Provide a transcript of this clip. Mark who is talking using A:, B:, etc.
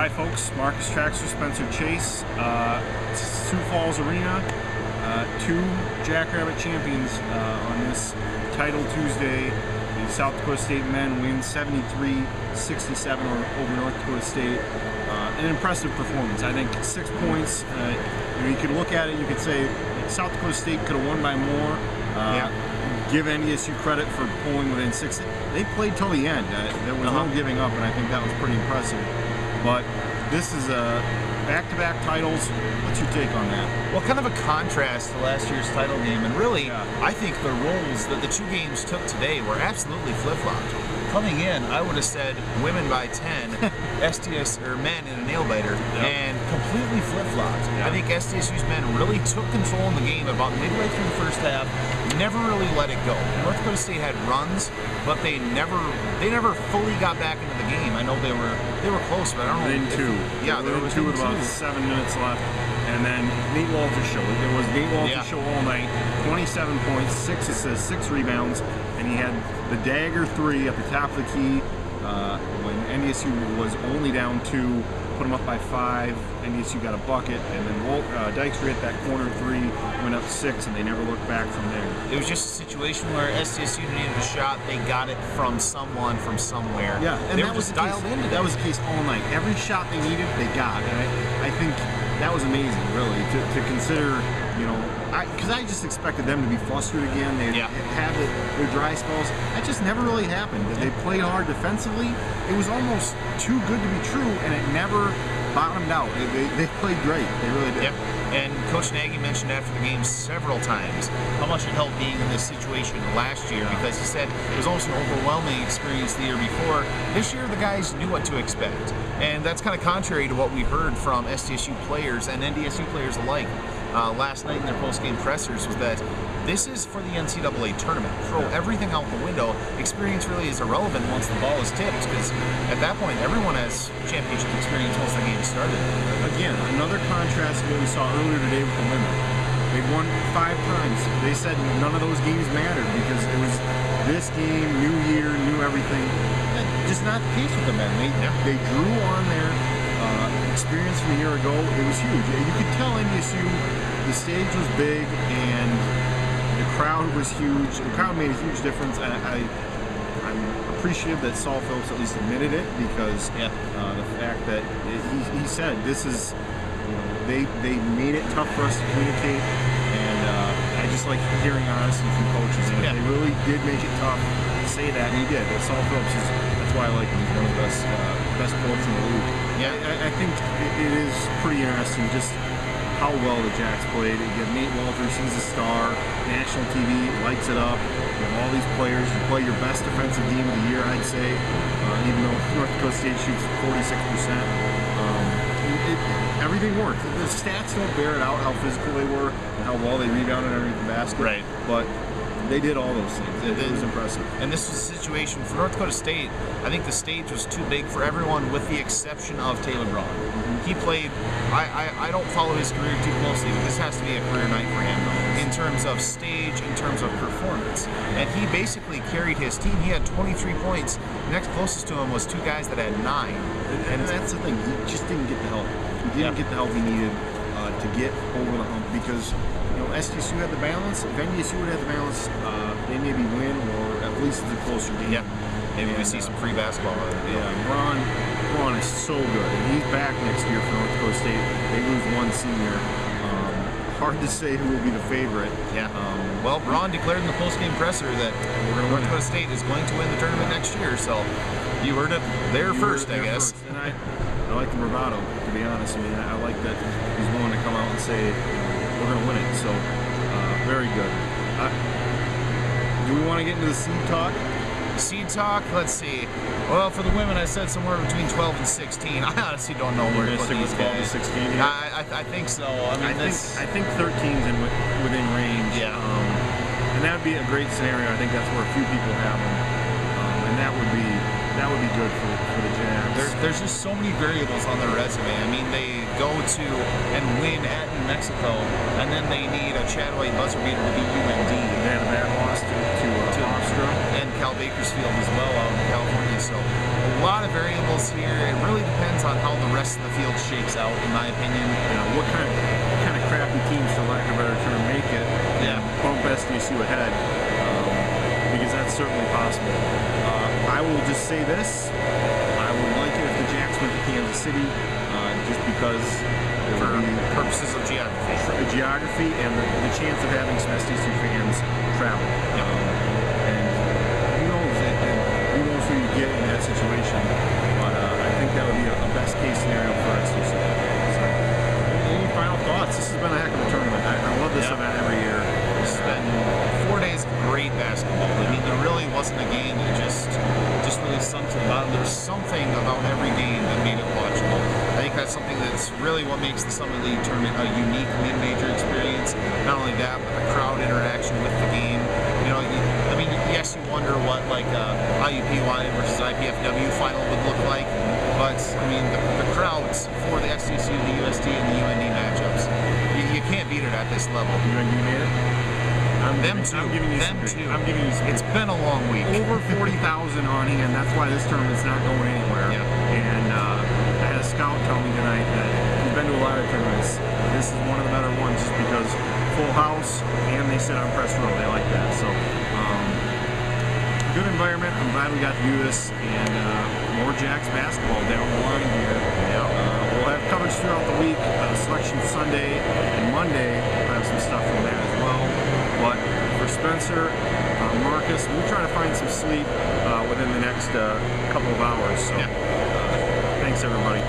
A: Hi folks, Marcus Traxler, Spencer Chase, Sioux Falls Arena, two Jackrabbit champions on this Title Tuesday. The South Dakota State men win 73-67 over North Dakota State. An impressive performance. I think 6 points. You could look at it, you could say South Dakota State could have won by more. Give NDSU credit for pulling within 6. They played till the end. There was no giving up, and I think that was pretty impressive. But this is back-to-back titles. What's your take on that?
B: Well, kind of a contrast to last year's title game, and really, I think the roles that the two games took today were absolutely flip-flopped. Coming in, I would have said women by 10, SDSU or men in a nail-biter, and completely flip-flopped. I think SDSU's men really took control in the game about midway through the first half, never really let it go. North Dakota State had runs, but they never fully got back into the game. I know they were close, but I don't know.
A: Within two.
B: Yeah,
A: they were within two with about 7 minutes left. And then Nate Walter's show. It was Nate Walter's show all night. 27 points, 6 assists, 6 rebounds, and he had the dagger 3 at the top of the key when NDSU was only down 2. Put them up by 5. NDSU got a bucket, and then Dykstra hit that corner 3, went up 6, and they never looked back from there. It
B: was just a situation where SDSU needed a shot. They got it from someone from somewhere.
A: Yeah, and
B: that was dialed in.
A: That was the case all night. Every shot they needed, they got. And I think that was amazing, really, to consider. You know, because I just expected them to be flustered again. They'd have their dry spells. That just never really happened. They played hard defensively. It was almost too good to be true, and it never bottomed out. They played great. They really did.
B: Yep. And Coach Nagy mentioned after the game several times how much it helped being in this situation last year, because he said it was almost an overwhelming experience the year before. This year, the guys knew what to expect. And that's kind of contrary to what we heard from SDSU players and NDSU players alike. Last night in their post-game pressers was that this is for the NCAA tournament. Throw everything out the window. Experience really is irrelevant once the ball is tipped, because at that point, everyone has championship experience once the game started.
A: Again, another contrast to what we saw earlier today with the women. They won 5 times. They said none of those games mattered because it was this game, new year, new everything. Just not the case with the men. They drew on their experience from a year ago. It was huge. You could tell NDSU, the stage was big and the crowd was huge. The crowd made a huge difference. I'm appreciative that Saul Phillips at least admitted it, because the fact that he said this is, you know, they made it tough for us to communicate, and I just like hearing honesty from coaches. And they really did make it tough to say that, and he did. But Saul Phillips that's why I like him. He's one of the best coaches in the league. I think it is pretty interesting just how well the Jacks played. You have Nate Walters, he's a star. National TV lights it up. You have all these players. You play your best defensive game of the year, I'd say, even though North Dakota State shoots 46%. Everything worked. The stats don't bear it out how physical they were and how well they rebounded underneath the basket.
B: Right.
A: But they did all those things. It was impressive.
B: And this was a situation for North Dakota State. I think the stage was too big for everyone, with the exception of Taylor Braun. He played. I don't follow his career too closely, but this has to be a career night for him in terms of stage, in terms of performance. And he basically carried his team. He had 23 points. Next closest to him was 2 guys that had 9.
A: And that's the thing. He just didn't get the help. He didn't get the help he needed to get over the hump, because SDSU had the balance. If NDSU would have the balance, they maybe win, or at least it's a closer game.
B: Maybe we see some free basketball.
A: Braun is so good, and he's back next year for North Dakota State. They lose 1 senior. Hard to say who will be the favorite.
B: Well, Braun declared in the post-game presser that North Dakota State is going to win the tournament next year. So you heard it there first, I guess.
A: And I like the bravado, to be honest. I mean, I like that he's willing to come out and say, we're going to win it. So, very good. Do we want to get into the seed talk?
B: Seed talk, let's see. Well, for the women, I said somewhere between 12 and 16. I honestly don't know where to put these guys.
A: 12 to 16 here?
B: I think so.
A: I think 13's within range. And that would be a great scenario. I think that's where a few people have them. And that would be good for the Jacks.
B: There's just so many variables on their resume. I mean, they go to and win at New Mexico, and then they need a Chad White buzzer beater to beat UND.
A: They had a bad loss to Hofstra.
B: And Cal Bakersfield as well out in California. So a lot of variables here. It really depends on how the rest of the field shakes out, in my opinion.
A: What kind of crappy teams, for lack of a better term, make it and bump SDSU ahead, because that's certainly possible. I will just say this: I would like it if the Jacks went to Kansas City, just because
B: For purposes of geography.
A: And the chance of having some SDSU fans travel. And who knows who you get in that situation, but I think that would be a best case scenario for SDSU. So, any final thoughts? This has been a heck of a tournament. I love this event every year.
B: It's been 4 days of great basketball. I mean, there really wasn't a game that just really sunk to the bottom. There was something about every game that made it watchable. I think that's something that's really what makes the Summit League tournament a unique mid-major experience. Not only that, but the crowd interaction with the game. I mean, yes, you wonder what like IUPY versus IPFW final would look like, but I mean, the crowds for the SDSU, the USD, and the UND matchups, you can't beat it at this level.
A: UND made it. I'm giving you some.
B: It's been a long week.
A: Over 40,000 on hand. That's why this tournament's not going anywhere.
B: Yeah.
A: And I had a scout tell me tonight that he's been to a lot of tournaments. This is one of the better ones, just because full house, and they sit on press row. They like that. So good environment. I'm glad we got to do this, and more Jacks basketball down the line here. We'll have coverage throughout the week. Selection Sunday and Monday. We'll have some stuff from that as well. But for Spencer, Marcus, we'll try to find some sleep within the next couple of hours. So, thanks everybody.